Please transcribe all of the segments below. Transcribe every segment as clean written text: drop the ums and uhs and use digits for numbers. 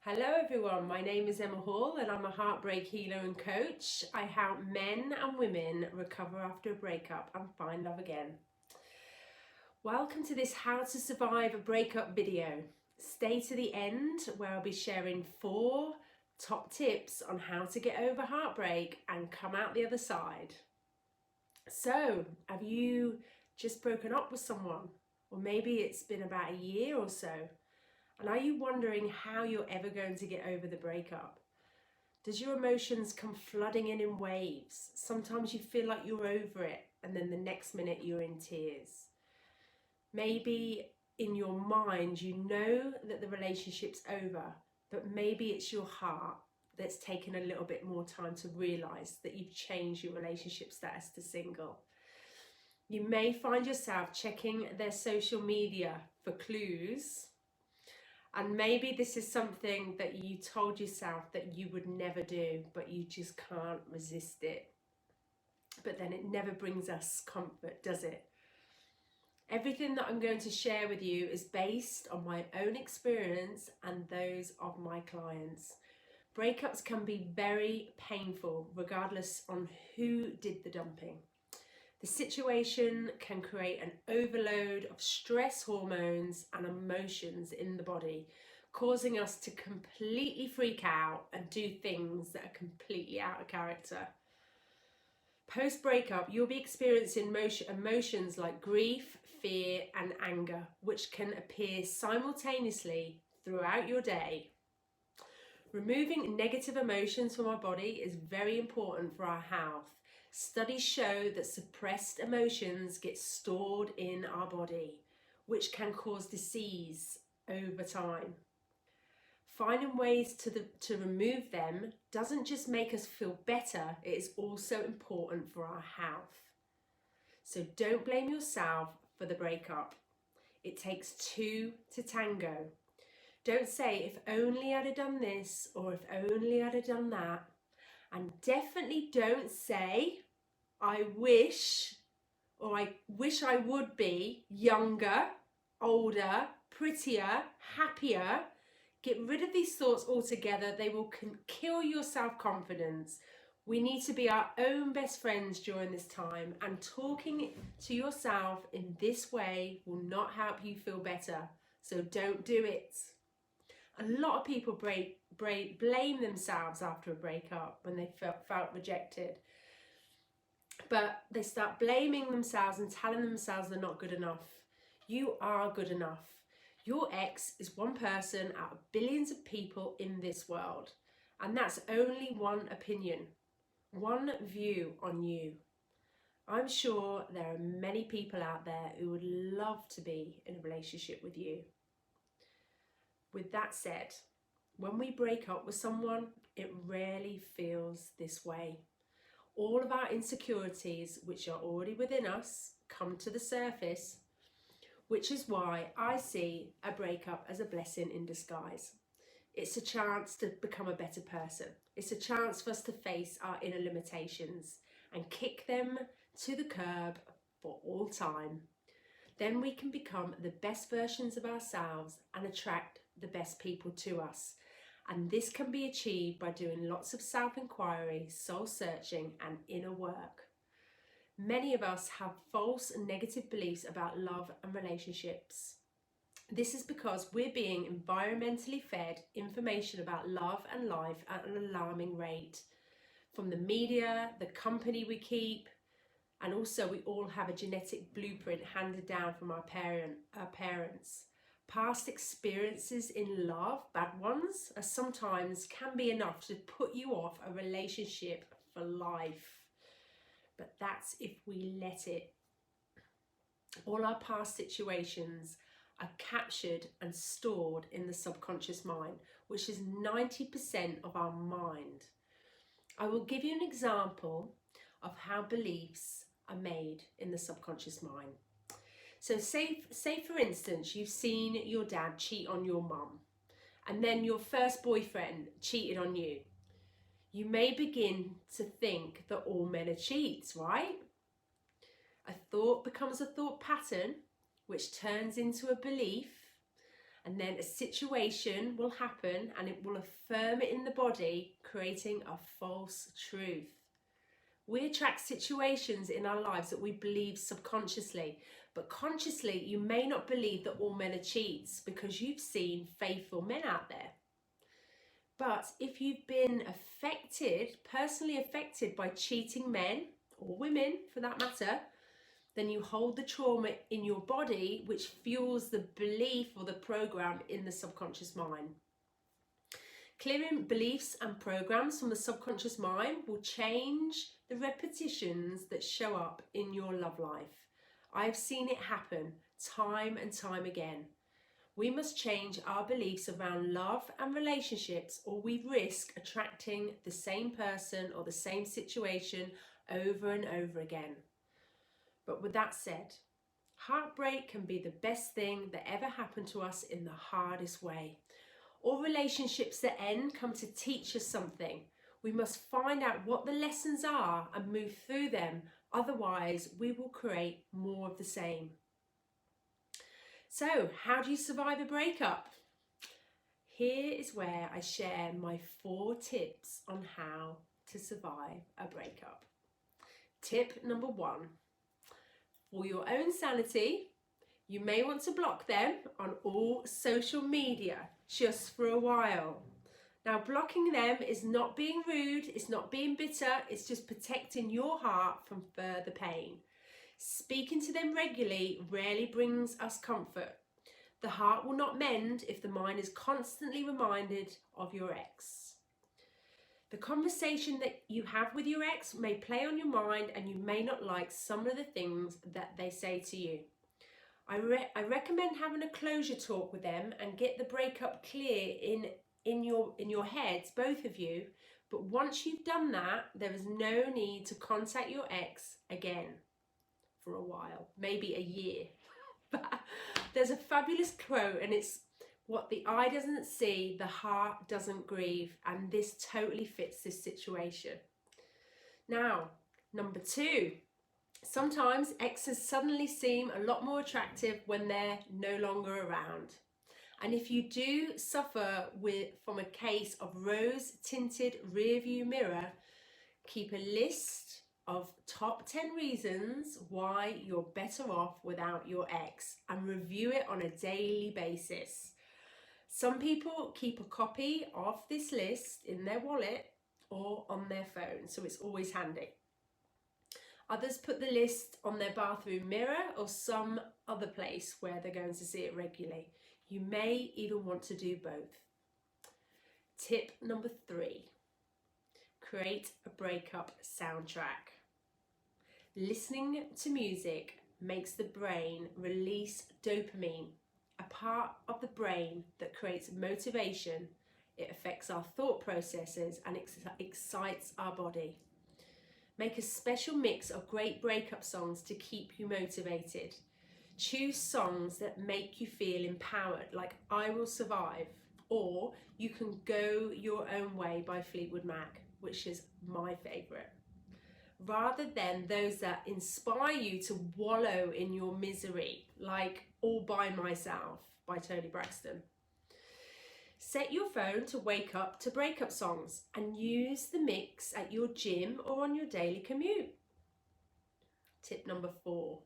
Hello everyone, my name is Emma Hall and I'm a heartbreak healer and coach. I help men and women recover after a breakup and find love again. Welcome to this How to Survive a Breakup video. Stay to the end where I'll be sharing 4 top tips on how to get over heartbreak and come out the other side. So, have you just broken up with someone? Or maybe it's been about a year or so. And are you wondering how you're ever going to get over the breakup? Does your emotions come flooding in waves? Sometimes you feel like you're over it and then the next minute you're in tears. Maybe in your mind you know that the relationship's over, but maybe it's your heart that's taken a little bit more time to realise that you've changed your relationship status to single. You may find yourself checking their social media for clues. And maybe this is something that you told yourself that you would never do, but you just can't resist it. But then it never brings us comfort, does it? Everything that I'm going to share with you is based on my own experience and those of my clients. Breakups can be very painful, regardless on who did the dumping. The situation can create an overload of stress hormones and emotions in the body, causing us to completely freak out and do things that are completely out of character. Post-breakup, you'll be experiencing emotions like grief, fear, and anger, which can appear simultaneously throughout your day. Removing negative emotions from our body is very important for our health. Studies show that suppressed emotions get stored in our body, which can cause disease over time. Finding ways to remove them doesn't just make us feel better, it is also important for our health. So don't blame yourself for the breakup. It takes 2 to tango. Don't say, if only I'd have done this, or if only I'd have done that. And definitely don't say, I wish, or I wish I would be younger, older, prettier, happier. Get rid of these thoughts altogether. They will kill your self-confidence. We need to be our own best friends during this time, and talking to yourself in this way will not help you feel better. So don't do it. A lot of people blame themselves after a breakup when they felt rejected. But they start blaming themselves and telling themselves they're not good enough. You are good enough. Your ex is one person out of billions of people in this world. And that's only one opinion, one view on you. I'm sure there are many people out there who would love to be in a relationship with you. With that said, when we break up with someone, it rarely feels this way. All of our insecurities, which are already within us, come to the surface, which is why I see a breakup as a blessing in disguise. It's a chance to become a better person. It's a chance for us to face our inner limitations and kick them to the curb for all time. Then we can become the best versions of ourselves and attract the best people to us. And this can be achieved by doing lots of self-inquiry, soul-searching and inner work. Many of us have false and negative beliefs about love and relationships. This is because we're being environmentally fed information about love and life at an alarming rate. From the media, the company we keep, and also we all have a genetic blueprint handed down from our parents. Past experiences in love, bad ones, sometimes can be enough to put you off a relationship for life. But that's if we let it. All our past situations are captured and stored in the subconscious mind, which is 90% of our mind. I will give you an example of how beliefs are made in the subconscious mind. So say for instance, you've seen your dad cheat on your mum, and then your first boyfriend cheated on you. You may begin to think that all men are cheats, right? A thought becomes a thought pattern, which turns into a belief, And then a situation will happen and it will affirm it in the body, creating a false truth. We attract situations in our lives that we believe subconsciously, but consciously you may not believe that all men are cheats because you've seen faithful men out there. But if you've been affected, personally affected by cheating men, or women for that matter, then you hold the trauma in your body, which fuels the belief or the program in the subconscious mind. Clearing beliefs and programs from the subconscious mind will change the repetitions that show up in your love life. I've seen it happen time and time again. We must change our beliefs around love and relationships, or we risk attracting the same person or the same situation over and over again. But with that said, heartbreak can be the best thing that ever happened to us in the hardest way. All relationships that end come to teach us something. We must find out what the lessons are and move through them. Otherwise, we will create more of the same. So, how do you survive a breakup? Here is where I share my 4 tips on how to survive a breakup. Tip number 1. For your own sanity, you may want to block them on all social media just for a while. Now, blocking them is not being rude, it's not being bitter, it's just protecting your heart from further pain. Speaking to them regularly rarely brings us comfort. The heart will not mend if the mind is constantly reminded of your ex. The conversation that you have with your ex may play on your mind and you may not like some of the things that they say to you. I recommend having a closure talk with them and get the breakup clear in your heads, both of you. But once you've done that, there is no need to contact your ex again for a while, maybe a year. But there's a fabulous quote, and it's, "What the eye doesn't see, the heart doesn't grieve," and this totally fits this situation. Now, number 2, sometimes exes suddenly seem a lot more attractive when they're no longer around. And if you do suffer from a case of rose-tinted rearview mirror, keep a list of top 10 reasons why you're better off without your ex and review it on a daily basis. Some people keep a copy of this list in their wallet or on their phone, so it's always handy. Others put the list on their bathroom mirror or some other place where they're going to see it regularly. You may even want to do both. Tip number 3. Create a breakup soundtrack. Listening to music makes the brain release dopamine, a part of the brain that creates motivation. It affects our thought processes and excites our body. Make a special mix of great breakup songs to keep you motivated. Choose songs that make you feel empowered, like "I Will Survive," or "You Can Go Your Own Way" by Fleetwood Mac, which is my favourite, rather than those that inspire you to wallow in your misery, like "All By Myself" by Toni Braxton. Set your phone to wake up to breakup songs and use the mix at your gym or on your daily commute. Tip number 4.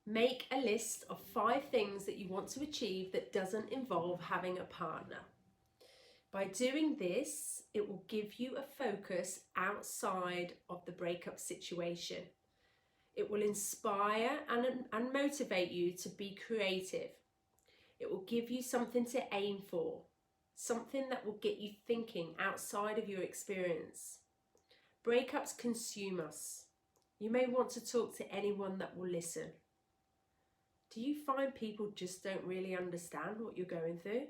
Make a list of 5 things that you want to achieve that doesn't involve having a partner. By doing this, it will give you a focus outside of the breakup situation. It will inspire and motivate you to be creative. It will give you something to aim for, something that will get you thinking outside of your experience. Breakups consume us. You may want to talk to anyone that will listen. Do you find people just don't really understand what you're going through?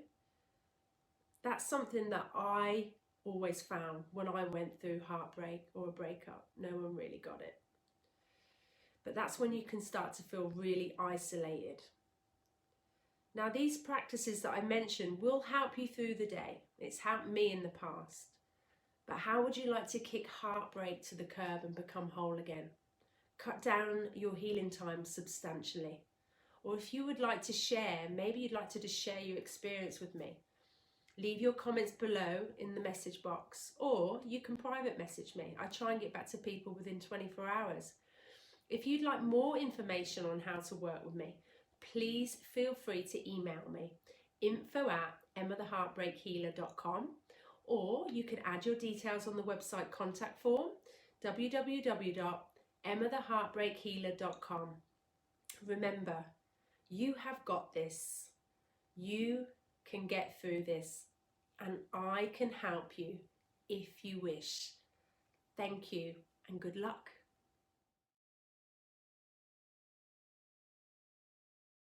That's something that I always found when I went through heartbreak or a breakup. No one really got it. But that's when you can start to feel really isolated. Now, these practices that I mentioned will help you through the day. It's helped me in the past. But how would you like to kick heartbreak to the curb and become whole again? Cut down your healing time substantially. or if you would like to share, maybe you'd like to just share your experience with me, leave your comments below in the message box, or you can private message me. I try and get back to people within 24 hours. If you'd like more information on how to work with me, please feel free to email me, info@emmatheheartbreakhealer.com, or you can add your details on the website contact form, www.emmatheheartbreakhealer.com. Remember, you have got this. You can get through this, and I can help you if you wish. Thank you and good luck.